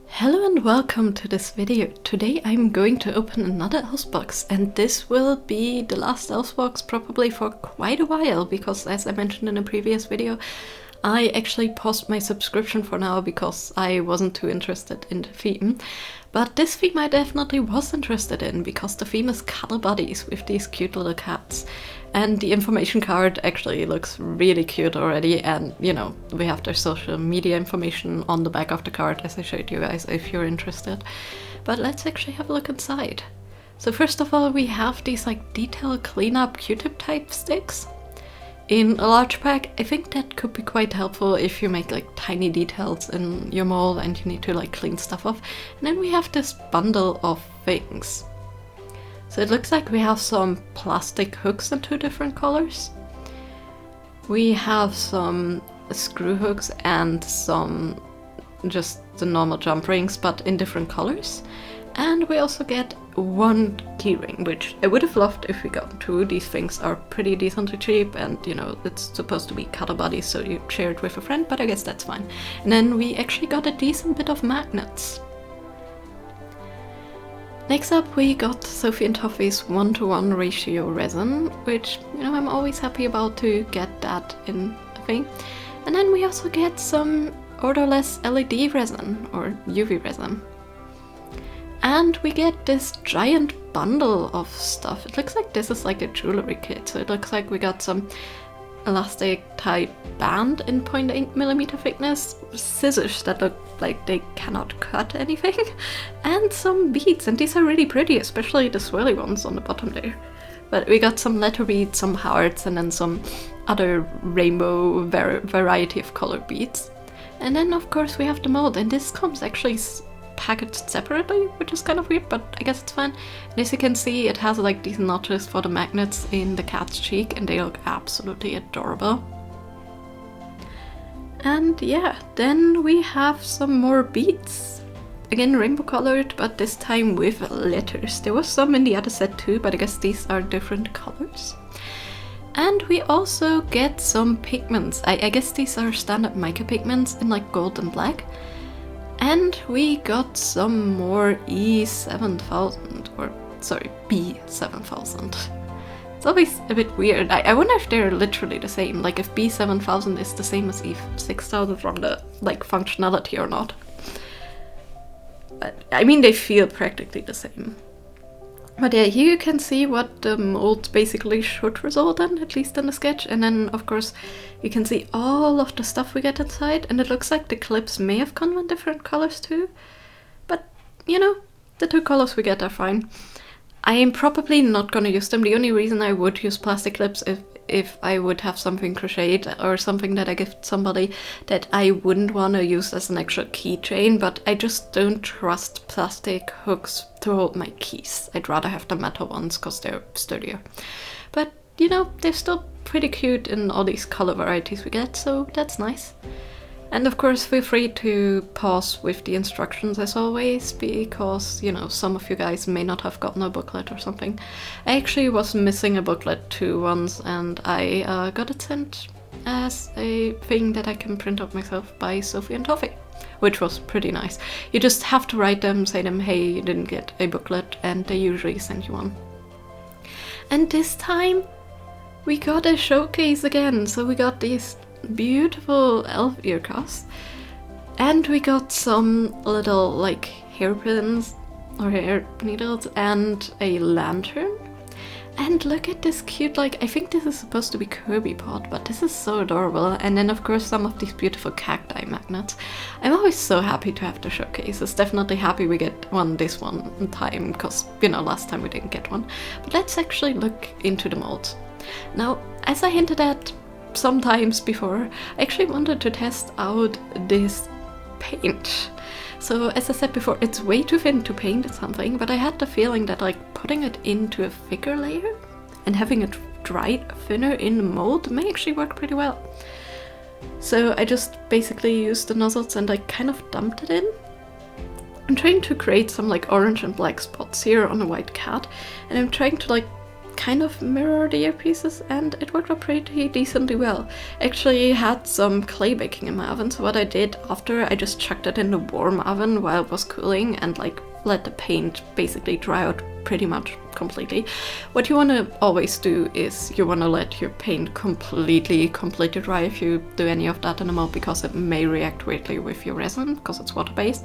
Hello and welcome to this video. Today I'm going to open another Elves box, and this will be the last Elves box probably for quite a while, because as I mentioned in a previous video, I actually paused my subscription for now because I wasn't too interested in the theme. But this theme I definitely was interested in, because the theme is Cuddle buddies with these cute little cats. And the information card actually looks really cute already, and you know, we have their social media information on the back of the card as I showed you guys if you're interested. But let's actually have a look inside. So first of all, we have these like detail cleanup Q-tip type sticks. In a large pack, I think that could be quite helpful if you make like tiny details in your mold and you need to like clean stuff off. And then we have this bundle of things. So it looks like we have some plastic hooks in 2 different colors. We have some screw hooks and some just the normal jump rings, but in different colors. And we also get 1 keyring, which I would have loved if we got 2. These things are pretty decently cheap, and you know, it's supposed to be Cuddle buddies, so you share it with a friend, but I guess that's fine. And then we actually got a decent bit of magnets. Next up we got Sophie and Toffee's 1:1 ratio resin, which, you know, I'm always happy about to get that in a thing. And then we also get some odorless LED resin, or UV resin. And we get this giant bundle of stuff. It looks like this is like a jewelry kit, so it looks like we got some elastic type band in 0.8mm thickness, scissors that look like they cannot cut anything, and some beads, and these are really pretty, especially the swirly ones on the bottom there. But we got some letter beads, some hearts, and then some other rainbow variety of color beads. And then of course we have the mold, and this comes actually packaged separately, which is kind of weird, but I guess it's fine. And as you can see, it has like these notches for the magnets in the cat's cheek, and they look absolutely adorable. And yeah, then we have some more beads. Again, rainbow colored, but this time with letters. There was some in the other set too, but I guess these are different colors. And we also get some pigments. I guess these are standard mica pigments in like gold and black. And we got some more E7000, or sorry, B7000. It's always a bit weird. I wonder if they're literally the same, like if B7000 is the same as E6000 from the like functionality or not. But I mean, they feel practically the same. But yeah, here you can see what the mold basically should result in, at least in the sketch. And then of course you can see all of the stuff we get inside, and it looks like the clips may have come in different colors too. But you know, the 2 colors we get are fine. I am probably not gonna use them. The only reason I would use plastic clips if I would have something crocheted or something that I give somebody that I wouldn't want to use as an actual keychain, but I just don't trust plastic hooks to hold my keys. I'd rather have the metal ones because they're sturdier. But you know, they're still pretty cute in all these color varieties we get, so that's nice. And of course feel free to pause with the instructions as always, because, you know, some of you guys may not have gotten a booklet or something. I actually was missing a booklet too once, and I got it sent as a thing that I can print out myself by Sophie and Toffee, which was pretty nice. You just have to write them, say them, hey, you didn't get a booklet, and they usually send you one. And this time we got a showcase again, so we got these beautiful elf ear cuffs, and we got some little like hairpins or hair needles and a lantern. And look at this cute, like, I think this is supposed to be Kirby pot, but this is so adorable. And then of course some of these beautiful cacti magnets. I'm always so happy to have the showcases. Definitely happy we get one this one time, because you know, last time we didn't get one. But let's actually look into the molds. Now, as I hinted at sometimes before, I actually wanted to test out this paint. So as I said before, it's way too thin to paint something, but I had the feeling that like putting it into a thicker layer and having it dry thinner in the mold may actually work pretty well. So I just basically used the nozzles and I kind of dumped it in. I'm trying to create some like orange and black spots here on a white cat, and I'm trying to like kind of mirror the earpieces, and it worked out pretty decently well. Actually had some clay baking in my oven, so what I did after, I just chucked it in the warm oven while it was cooling and like let the paint basically dry out pretty much completely. What you want to always do is you want to let your paint completely dry if you do any of that in the mold, because it may react weirdly with your resin because it's water based,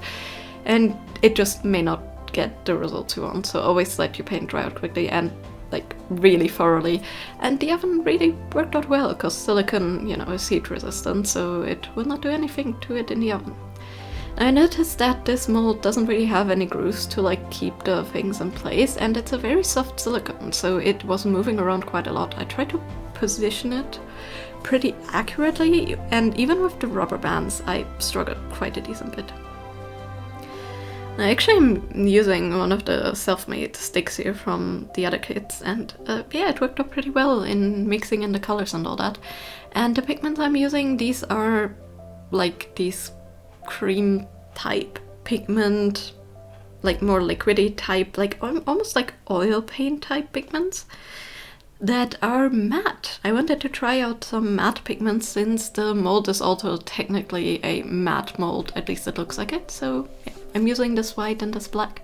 and it just may not get the results you want. So always let your paint dry out quickly and like really thoroughly. And the oven really worked out well because silicone, you know, is heat resistant, so it will not do anything to it in the oven. I noticed that this mold doesn't really have any grooves to like keep the things in place, and it's a very soft silicone, so it was moving around quite a lot. I tried to position it pretty accurately, and even with the rubber bands I struggled quite a decent bit. Now, actually I'm using one of the self-made sticks here from the other kits, and yeah, it worked out pretty well in mixing in the colors and all that. And the pigments I'm using, these are like these cream type pigment, like more liquidy type, like almost like oil paint type pigments that are matte. I wanted to try out some matte pigments since the mold is also technically a matte mold, at least it looks like it. So yeah, I'm using this white and this black,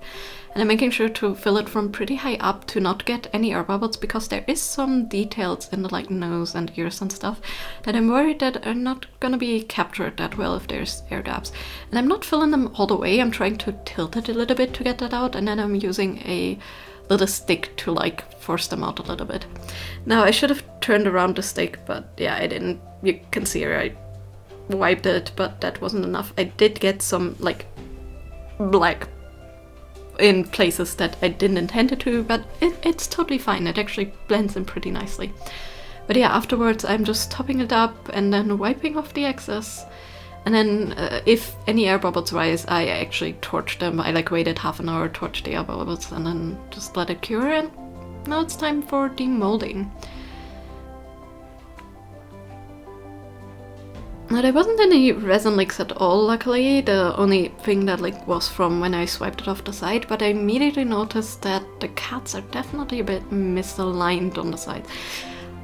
and I'm making sure to fill it from pretty high up to not get any air bubbles, because there is some details in the like nose and ears and stuff that I'm worried that are not gonna be captured that well if there's air gaps. And I'm not filling them all the way, I'm trying to tilt it a little bit to get that out, and then I'm using a little stick to like force them out a little bit. Now I should have turned around the stick, but yeah, I didn't. You can see here I wiped it, but that wasn't enough. I did get some like black in places that I didn't intend it to, but it's totally fine. It actually blends in pretty nicely. But yeah, afterwards I'm just topping it up and then wiping off the excess. And then if any air bubbles rise, I actually torch them. I like waited half an hour, torched the air bubbles, and then just let it cure. And now it's time for demolding. Now there wasn't any resin leaks at all, luckily. The only thing that like was from when I swiped it off the side, but I immediately noticed that the cats are definitely a bit misaligned on the side.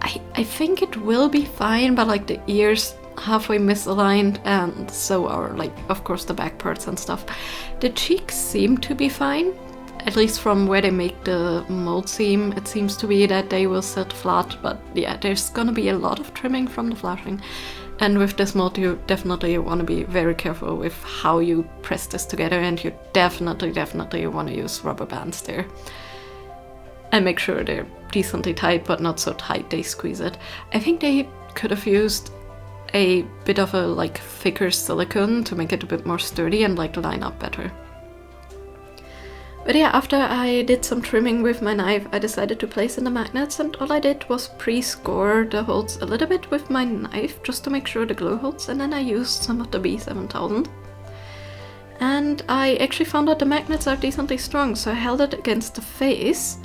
I think it will be fine, but like the ears halfway misaligned, and so are like of course the back parts and stuff. The cheeks seem to be fine, at least from where they make the mold seam. It seems to be that they will sit flat, but yeah, there's gonna be a lot of trimming from the flashing. And with this mold you definitely want to be very careful with how you press this together, and you definitely want to use rubber bands there. And make sure they're decently tight, but not so tight they squeeze it. I think they could have used a bit of a like thicker silicone to make it a bit more sturdy and like line up better. But yeah, after I did some trimming with my knife, I decided to place in the magnets, and all I did was pre-score the holes a little bit with my knife just to make sure the glue holds, and then I used some of the B7000. And I actually found that the magnets are decently strong, so I held it against the face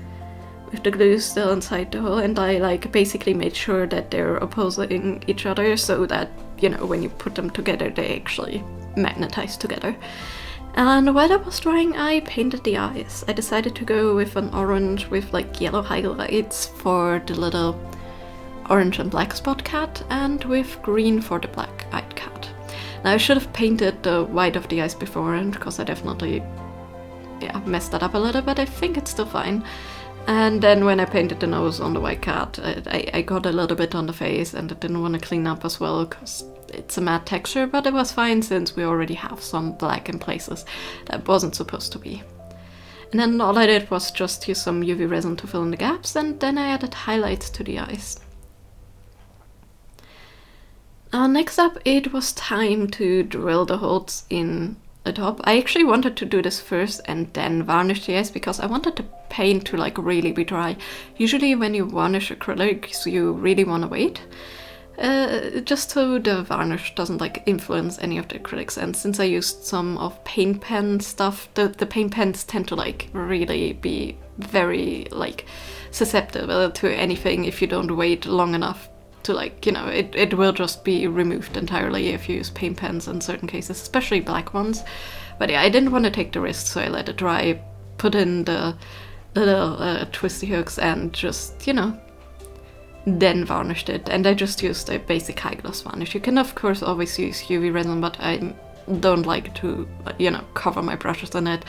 with the glue still inside the hole, and I like basically made sure that they're opposing each other so that, you know, when you put them together they actually magnetize together. And while that was drying, I painted the eyes. I decided to go with an orange with like yellow highlights for the little orange and black spot cat, and with green for the black-eyed cat. Now I should have painted the white of the eyes beforehand, because I definitely messed that up a little, but I think it's still fine. And then when I painted the nose on the white cat, I got a little bit on the face, and I didn't want to clean up as well because it's a matte texture, but it was fine since we already have some black in places that wasn't supposed to be. And then all I did was just use some UV resin to fill in the gaps, and then I added highlights to the eyes. Next up, it was time to drill the holes in the top. I actually wanted to do this first and then varnish the eyes, because I wanted the paint to like really be dry. Usually when you varnish acrylics, you really want to wait. Just so the varnish doesn't like influence any of the acrylics, and since I used some of paint pen stuff, the paint pens tend to like really be very like susceptible to anything if you don't wait long enough to like, you know, it will just be removed entirely if you use paint pens in certain cases, especially black ones. But yeah, I didn't want to take the risk, so I let it dry, put in the little twisty hooks and just, you know, then varnished it. And I just used a basic high gloss varnish. You can of course always use UV resin, but I don't like to, you know, cover my brushes in it.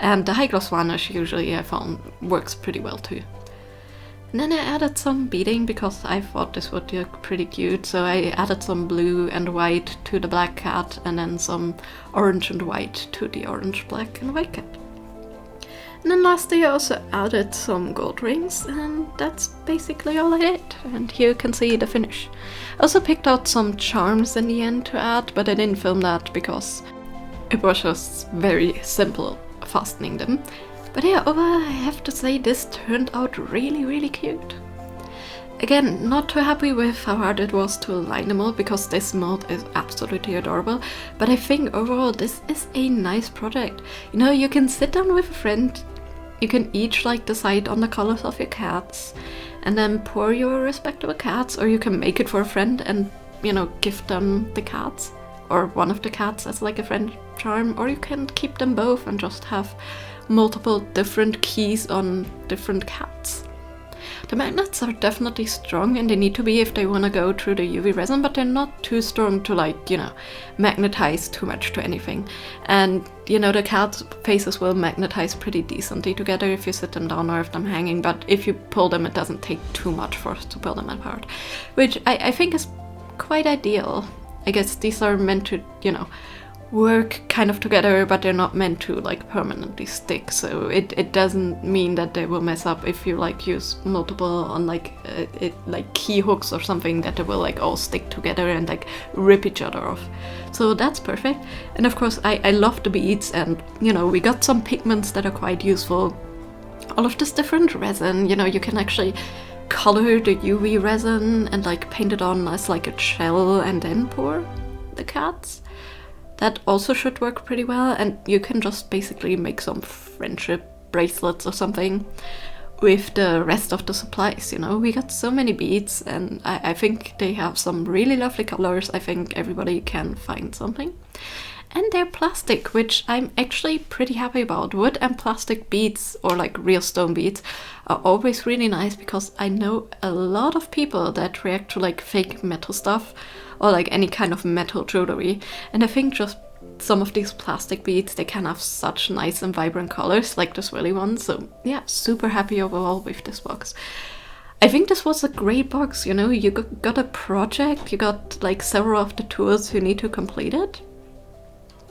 And the high gloss varnish usually I found works pretty well too. And then I added some beading because I thought this would look pretty cute, so I added some blue and white to the black cat and then some orange and white to the orange, black and white cat. And then lastly I also added some gold rings, and that's basically all I did. And here you can see the finish. I also picked out some charms in the end to add, but I didn't film that because it was just very simple fastening them. But yeah, overall I have to say this turned out really cute. Again, not too happy with how hard it was to align the mold because this mold is absolutely adorable, but I think overall this is a nice project. You know, you can sit down with a friend, you can each like decide on the colors of your cats and then pour your respective cats, or you can make it for a friend and, you know, give them the cats or one of the cats as like a friend charm, or you can keep them both and just have multiple different keys on different cats. The magnets are definitely strong, and they need to be if they want to go through the UV resin, but they're not too strong to, like, you know, magnetize too much to anything. And, you know, the cat faces will magnetize pretty decently together if you sit them down or if them hanging, but if you pull them it doesn't take too much force to pull them apart, which I think is quite ideal. I guess these are meant to, you know, work kind of together, but they're not meant to like permanently stick, so it doesn't mean that they will mess up if you like use multiple on like like key hooks or something, that they will like all stick together and like rip each other off. So that's perfect. And of course I love the beads, and you know, we got some pigments that are quite useful. All of this different resin, you know, you can actually color the UV resin and like paint it on as like a shell and then pour the cats. That also should work pretty well, and you can just basically make some friendship bracelets or something with the rest of the supplies, you know. We got so many beads, and I think they have some really lovely colors. I think everybody can find something. And they're plastic, which I'm actually pretty happy about. Wood and plastic beads, or like real stone beads, are always really nice because I know a lot of people that react to like fake metal stuff or like any kind of metal jewelry, and I think just some of these plastic beads, they can have such nice and vibrant colors like the swirly ones. So yeah, super happy overall with this box. I think this was a great box, you know. You got a project, you got like several of the tools you need to complete it.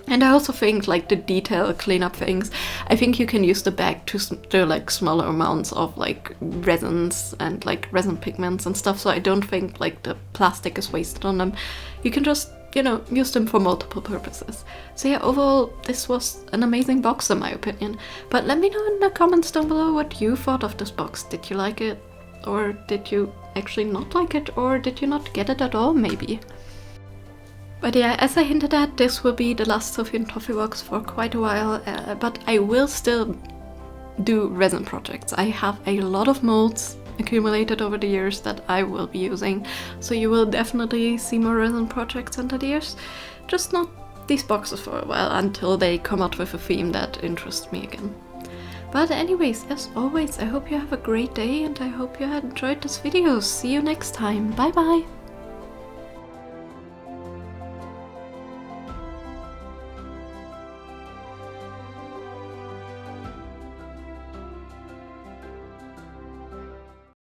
And I also think like the detail cleanup things, I think you can use the bag to do like smaller amounts of like resins and like resin pigments and stuff, so I don't think like the plastic is wasted on them. You can just, you know, use them for multiple purposes. So yeah, overall this was an amazing box in my opinion. But let me know in the comments down below what you thought of this box. Did you like it? Or did you actually not like it? Or did you not get it at all maybe? But yeah, as I hinted at, this will be the last Sophie and Toffee box for quite a while, but I will still do resin projects. I have a lot of molds accumulated over the years that I will be using, so you will definitely see more resin projects under the years. Just not these boxes for a while, until they come out with a theme that interests me again. But anyways, as always, I hope you have a great day and I hope you had enjoyed this video. See you next time. Bye bye!